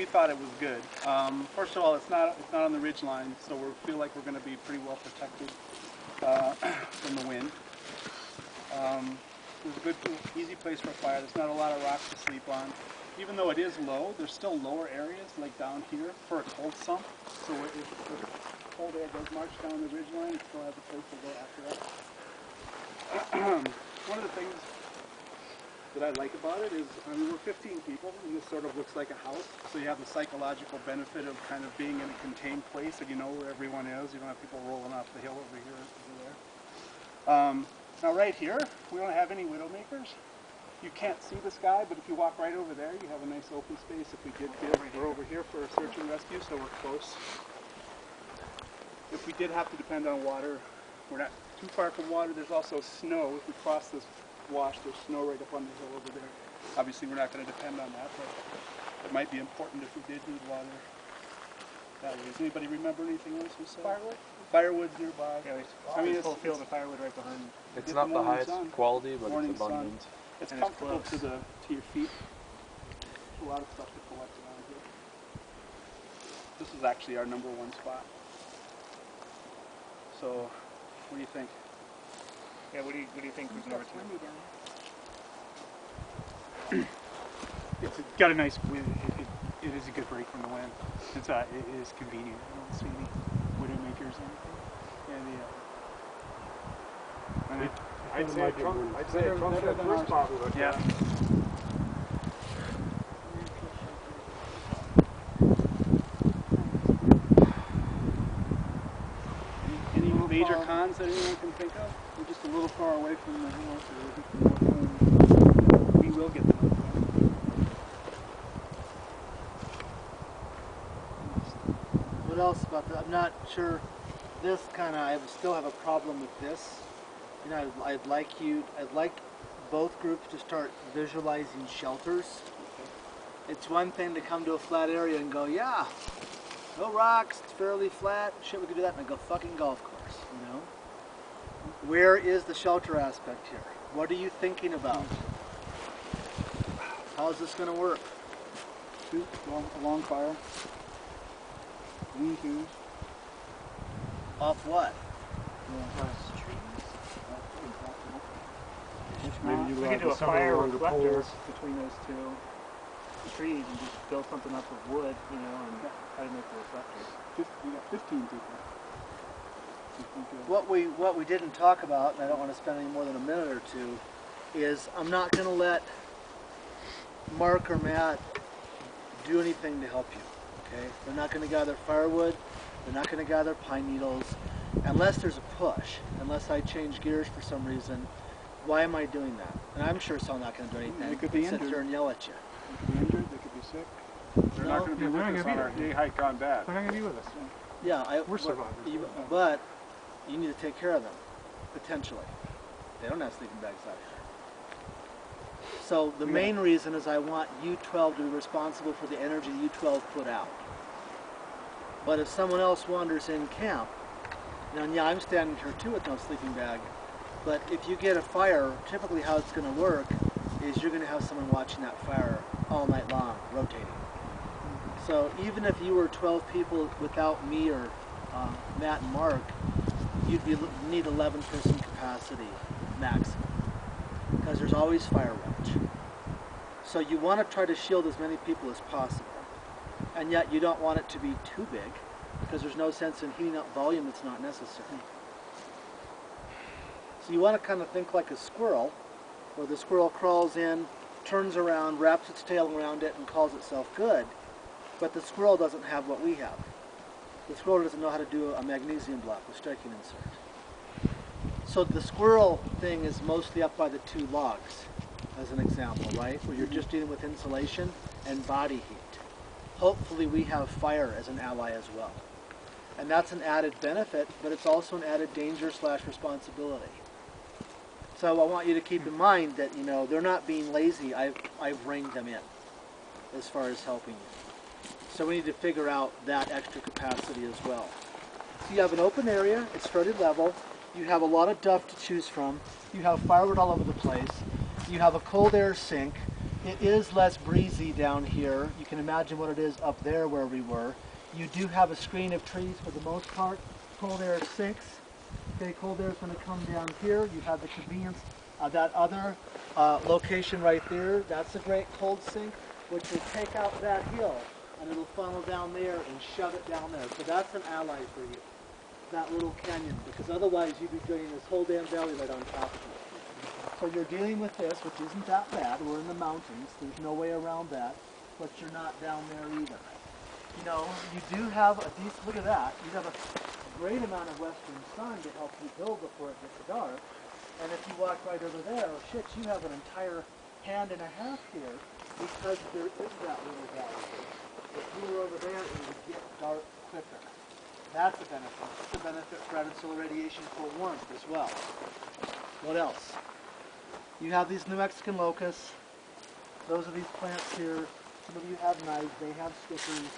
thought it was good. First of all, it's not on the ridge line, so we feel like we're going to be pretty well protected from the wind. It's a good, easy place for a fire. There's not a lot of rocks to sleep on. Even though it is low, there's still lower areas, like down here, for a cold sump. So if the cold air does march down the ridge line, it still has a place to go after that. One of the things that I like about it is, I mean, we're 15 people, and this sort of looks like a house. So you have the psychological benefit of kind of being in a contained place, and you know where everyone is. You don't have people rolling off the hill over here or there. Now right here, we don't have any widowmakers. You can't see the sky, but if you walk right over there, you have a nice open space. If we did we're over here for a search and rescue, so we're close. If we did have to depend on water, we're not too far from water. There's also snow. If we cross this wash, there's snow right up on the hill over there. Obviously, we're not going to depend on that, but it might be important if we did need water that way. Does anybody remember anything else we said? Firewood? Firewood's nearby. Yeah, I mean, it's a full field of firewood right behind. It's not the highest quality, but it's abundant. It's comfortable to your feet. A lot of stuff to collect around here. This is actually our #1 spot. So, what do you think? Yeah, what do you think was number 2? It's got a nice wind. It is a good break from the wind. It is convenient. I don't see any widowmakers or anything. Yeah, I'd say Trump's the first spot we looked at. Any major cons that anyone can think of? We're just a little far away from the hill, so we will get the north wind. What else about that? I'm not sure. This I still have a problem with this. You know, I'd like both groups to start visualizing shelters. It's one thing to come to a flat area and go, yeah, no rocks, it's fairly flat, shit, we could do that, and I go, fucking golf course, you know? Where is the shelter aspect here? What are you thinking about? How is this going to work? A long fire. Lean-tos. Off what? Maybe we could do a fire reflector between those two trees and just build something up with wood, you know, and try to make the reflectors. We got 15 people. What we didn't talk about, and I don't want to spend any more than a minute or two, is I'm not going to let Mark or Matt do anything to help you. Okay? They're not going to gather firewood. They're not going to gather pine needles unless there's a push. Unless I change gears for some reason. Why am I doing that? And I'm sure someone's not going to do anything. They could be injured. Sit there and yell at you. They could be injured. They could be sick. They're not going to be with us on our day hike on bad. They're not going to be with us. Yeah, we're survivors. But you need to take care of them, potentially. They don't have sleeping bags out here. So the main reason is I want U12 to be responsible for the energy U12 put out. But if someone else wanders in camp, and yeah, I'm standing here too with no sleeping bag, but if you get a fire, typically how it's going to work is you're going to have someone watching that fire all night long, rotating. So even if you were 12 people without me or Matt and Mark, you'd need 11-person capacity maximum, because there's always fire watch. So you want to try to shield as many people as possible, and yet you don't want it to be too big, because there's no sense in heating up volume that's not necessary. So you want to kind of think like a squirrel, where the squirrel crawls in, turns around, wraps its tail around it, and calls itself good. But the squirrel doesn't have what we have. The squirrel doesn't know how to do a magnesium block with striking insert. So the squirrel thing is mostly up by the 2 logs, as an example, right? Where you're just dealing with insulation and body heat. Hopefully we have fire as an ally as well. And that's an added benefit, but it's also an added danger / responsibility. So I want you to keep in mind that, you know, they're not being lazy. I've reined them in as far as helping you. So we need to figure out that extra capacity as well. So you have an open area, it's fairly level, you have a lot of duff to choose from, you have firewood all over the place, you have a cold air sink, It is less breezy down here. You can imagine what it is up there where we were. You do have a screen of trees for the most part. Cold air sinks. Okay, cold air is going to come down here. You have the convenience of that other location right there. That's a great cold sink, which will take out that hill and it'll funnel down there and shove it down there. So that's an ally for you, that little canyon, because otherwise you'd be draining this whole damn valley right on top of it. So you're dealing with this, which isn't that bad. We're in the mountains. There's no way around that, but you're not down there either. You know, you do have a decent, look at that. You have a great amount of western sun to help you build before it gets dark. And if you walk right over there, oh shit, you have an entire hand and a half here because there is that little valley. If you were over there, it would get dark quicker. That's a benefit. It's a benefit for added solar radiation for warmth as well. What else? You have these New Mexican locusts. Those are these plants here. Some of you have knives. They have stickers.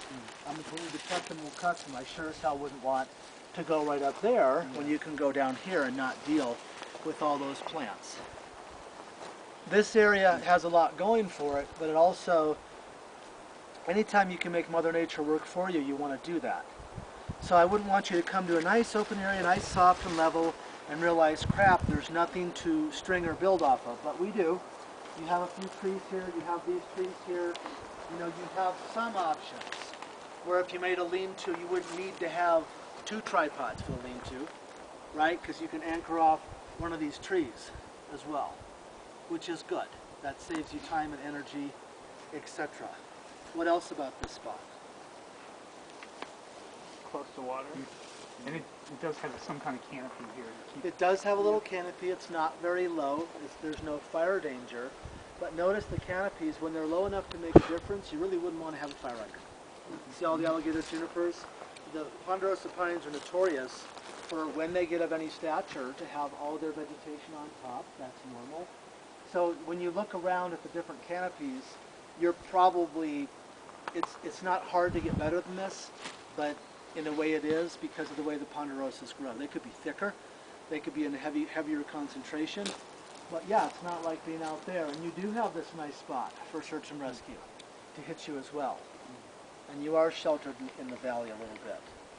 If we need to cut them, we'll cut them. I sure as hell wouldn't want to go right up there when you can go down here and not deal with all those plants. This area has a lot going for it, but it also, anytime you can make Mother Nature work for you, you want to do that. So I wouldn't want you to come to a nice open area, nice soft and level, and realize, crap, there's nothing to string or build off of. But we do. You have a few trees here, you have these trees here. You know, you have some options where if you made a lean-to, you wouldn't need to have 2 tripods for the lean-to, right? Because you can anchor off one of these trees as well, which is good. That saves you time and energy, etc. What else about this spot? Close to water. And it does have some kind of canopy here to keep it does have a little canopy. It's not very low. There's no fire danger. But notice the canopies, when they're low enough to make a difference, you really wouldn't want to have a fire hydrant. See all the alligator junipers? The ponderosa pines are notorious for when they get of any stature to have all their vegetation on top. That's normal. So when you look around at the different canopies, you're probably, it's not hard to get better than this, but in a way it is because of the way the ponderosas grow. They could be thicker, they could be in a heavier concentration, but yeah, it's not like being out there. And you do have this nice spot for search and rescue to hit you as well. And you are sheltered in the valley a little bit.